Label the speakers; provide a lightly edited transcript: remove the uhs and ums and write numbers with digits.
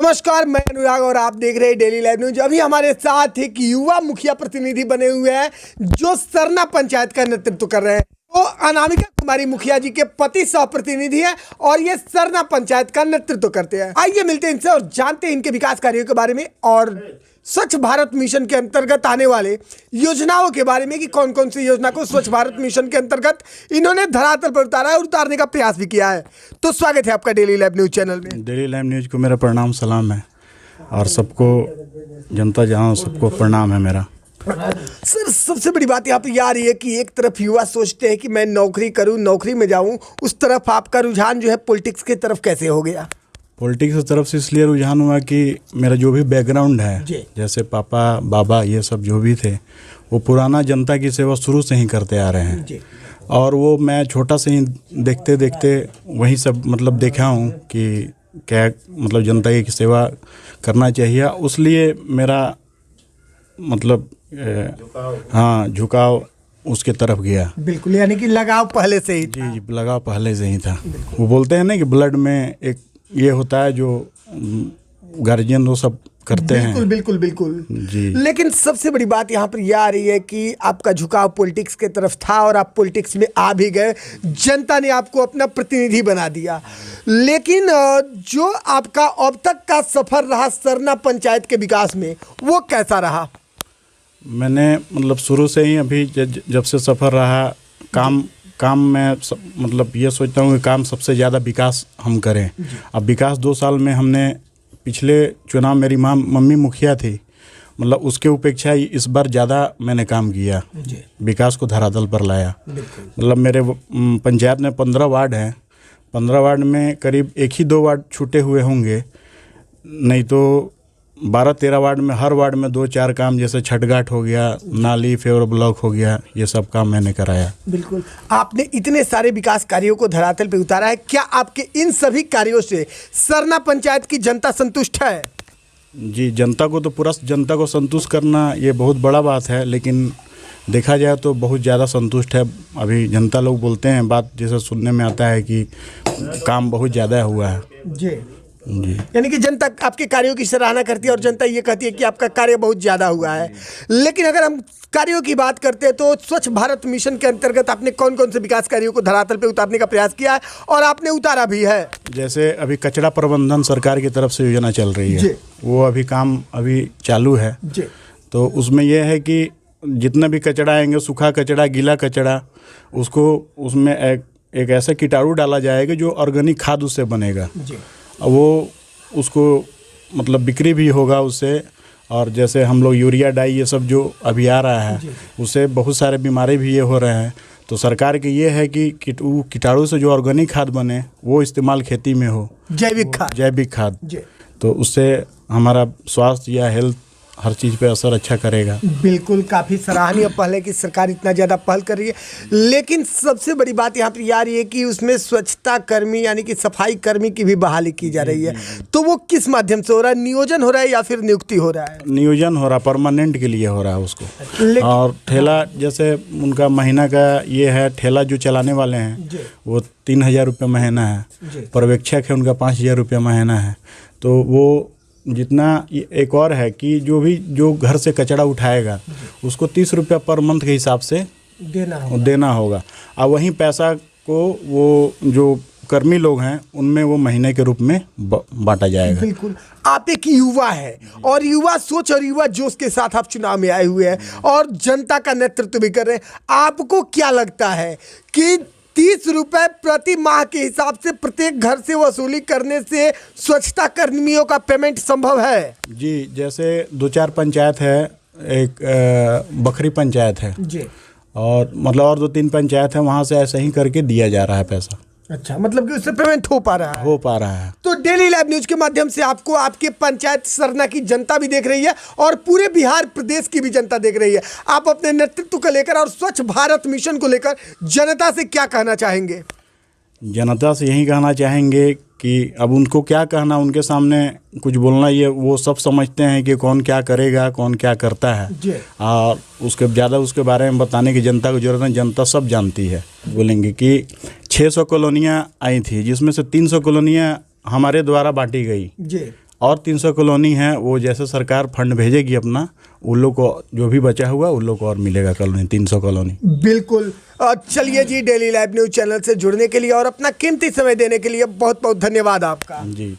Speaker 1: नमस्कार, मैं अनुराग और आप देख रहे हैं डेली लाइव न्यूज। अभी हमारे साथ एक युवा मुखिया प्रतिनिधि बने हुए हैं जो सरना पंचायत का नेतृत्व कर रहे हैं। तो अनामिका कुमारी मुखिया जी के पति सह प्रतिनिधि है और ये सरना पंचायत का नेतृत्व करते हैं। आइए मिलते हैं इनसे और जानते हैं इनके विकास कार्यों के बारे में और स्वच्छ भारत मिशन के अंतर्गत आने वाले योजनाओं के बारे में कि कौन कौन सी योजना को स्वच्छ भारत मिशन के अंतर्गत इन्होंने धरातल पर उतारा है और उतारने का प्रयास भी किया है। तो स्वागत है आपका डेली लाइव न्यूज चैनल में।
Speaker 2: डेली लाइव न्यूज को मेरा प्रणाम सलाम है और सबको जनता जहां सबको प्रणाम है मेरा।
Speaker 1: सर, सबसे बड़ी बात यहाँ पे ये आ रही है कि एक तरफ युवा सोचते हैं कि मैं नौकरी करूँ, नौकरी में जाऊँ, उस तरफ आपका रुझान जो है पॉलिटिक्स की तरफ कैसे हो गया?
Speaker 2: पॉलिटिक्स की तरफ से इसलिए रुझान हुआ कि मेरा जो भी बैकग्राउंड है, जैसे पापा बाबा ये सब जो भी थे वो पुराना जनता की सेवा शुरू से ही करते आ रहे हैं और वो मैं छोटा से ही देखते देखते वही सब मतलब देखा हूँ कि क्या मतलब जनता की सेवा करना चाहिए। उसलिए मेरा मतलब झुकाव उसके तरफ गया।
Speaker 1: बिल्कुल, यानी कि लगाव पहले से ही था।
Speaker 2: जी, लगाव पहले से ही था। वो बोलते हैं ना कि ब्लड में एक ये होता है जो गार्जियन वो सब करते हैं।
Speaker 1: बिल्कुल
Speaker 2: जी।
Speaker 1: लेकिन सबसे बड़ी बात यहाँ पर यह आ रही है कि आपका झुकाव पॉलिटिक्स की तरफ था और आप पॉलिटिक्स में आ भी गए, जनता ने आपको अपना प्रतिनिधि बना दिया। लेकिन जो आपका अब तक का सफर रहा सरना पंचायत के विकास में, वो कैसा रहा?
Speaker 2: मैंने मतलब शुरू से ही अभी जब से सफ़र रहा काम में मतलब ये सोचता हूँ कि काम सबसे ज़्यादा विकास हम करें। अब विकास 2 साल में हमने पिछले चुनाव मेरी मम्मी मुखिया थी, मतलब उसके अपेक्षा इस बार ज़्यादा मैंने काम किया, विकास को धरातल पर लाया। मतलब मेरे पंचायत में 15 वार्ड हैं, 15 वार्ड में करीब 1 ही 2 वार्ड छूटे हुए होंगे, नहीं तो 12-13 वार्ड में हर वार्ड में 2-4 काम, जैसे छठघाट हो गया, नाली फेवर ब्लॉक हो गया, ये सब काम मैंने कराया।
Speaker 1: बिल्कुल, आपने इतने सारे विकास कार्यों को धरातल पे उतारा है। क्या आपके इन सभी कार्यों से सरना पंचायत की जनता संतुष्ट है?
Speaker 2: जी, जनता को तो पूरा जनता को संतुष्ट करना ये बहुत बड़ा बात है, लेकिन देखा जाए तो बहुत ज़्यादा संतुष्ट है। अभी जनता लोग बोलते हैं, बात जैसे सुनने में आता है कि काम बहुत ज़्यादा हुआ है।
Speaker 1: जी, यानी कि जनता आपके कार्यों की सराहना करती है और जनता ये कहती है कि आपका कार्य बहुत ज़्यादा हुआ है। लेकिन अगर हम कार्यों की बात करते हैं तो स्वच्छ भारत मिशन के अंतर्गत आपने कौन कौन से विकास कार्यों को धरातल पे उतारने का प्रयास किया है और आपने उतारा भी है?
Speaker 2: जैसे अभी कचरा प्रबंधन सरकार की तरफ से योजना चल रही है, वो अभी काम अभी चालू है। तो उसमें यह है कि जितना भी कचरा आएंगे, सूखा कचरा, गीला कचरा, उसको उसमें एक ऐसा कीटाणु डाला जाएगा जो ऑर्गेनिक खाद उससे बनेगा। वो उसको मतलब बिक्री भी होगा उससे। और जैसे हम लोग यूरिया डाई ये सब जो अभी आ रहा है, उससे बहुत सारे बीमारी भी ये हो रहे हैं। तो सरकार की ये है कि कीटाणु से जो ऑर्गेनिक खाद बने वो इस्तेमाल खेती में हो, जैविक खाद। तो उससे हमारा स्वास्थ्य या हेल्थ हर चीज़ पे असर अच्छा करेगा।
Speaker 1: बिल्कुल, काफ़ी सराहनीय पहल है कि सरकार इतना ज़्यादा पहल कर रही है। लेकिन सबसे बड़ी बात यहाँ पर आ रही है कि उसमें स्वच्छता कर्मी यानी कि सफाई कर्मी की भी बहाली की जा रही है। तो वो किस माध्यम से हो रहा है? नियोजन हो रहा है या फिर नियुक्ति हो रहा है?
Speaker 2: नियोजन हो रहा है, परमानेंट के लिए हो रहा है उसको। और ठेला जैसे उनका महीना का ये है, ठेला जो चलाने वाले हैं वो 3000 रुपये महीना है, पर्यवेक्षक है उनका 5000 रुपये महीना है। तो वो जितना एक और है कि जो घर से कचरा उठाएगा उसको 30 रुपया पर मंथ के हिसाब से देना होगा। और वहीं पैसा को वो जो कर्मी लोग हैं उनमें वो महीने के रूप में बांटा जाएगा।
Speaker 1: बिल्कुल, आप एक युवा है और युवा सोच और युवा जोश के साथ आप चुनाव में आए हुए हैं और जनता का नेतृत्व भी कर रहे हैं। आपको क्या लगता है कि 30 रुपए प्रति माह के हिसाब से प्रत्येक घर से वसूली करने से स्वच्छता कर्मियों का पेमेंट संभव है? जी,
Speaker 2: जैसे 2-4 पंचायत है, एक बखरी पंचायत है और मतलब और 2-3 पंचायत है, वहाँ से ऐसे ही करके दिया जा रहा है पैसा।
Speaker 1: अच्छा, मतलब कि उससे पेमेंट हो पा रहा है। तो डेली लाइव न्यूज के माध्यम से आपको आपके पंचायत सरना की जनता भी देख रही है और पूरे बिहार प्रदेश की भी जनता देख रही है। आप अपने नेतृत्व को लेकर और स्वच्छ भारत मिशन को लेकर जनता से क्या कहना चाहेंगे?
Speaker 2: जनता से यही कहना चाहेंगे कि अब उनको क्या कहना, उनके सामने कुछ बोलना, ये वो सब समझते हैं कि कौन क्या करेगा, कौन क्या करता है। और उसके बारे में बताने की जनता को जरूरत है, जनता सब जानती है। बोलेंगे कि 600 कॉलोनियाँ आई थी जिसमें से 300 कॉलोनियाँ हमारे द्वारा बांटी गई और 300 कॉलोनी है, वो जैसे सरकार फंड भेजेगी अपना, उन लोग को जो भी बचा हुआ उन लोग को और मिलेगा कॉलोनी, 300 कॉलोनी।
Speaker 1: बिल्कुल। चलिए जी, डेली लाइव न्यूज़ चैनल से जुड़ने के लिए और अपना कीमती समय देने के लिए बहुत बहुत धन्यवाद आपका
Speaker 2: जी।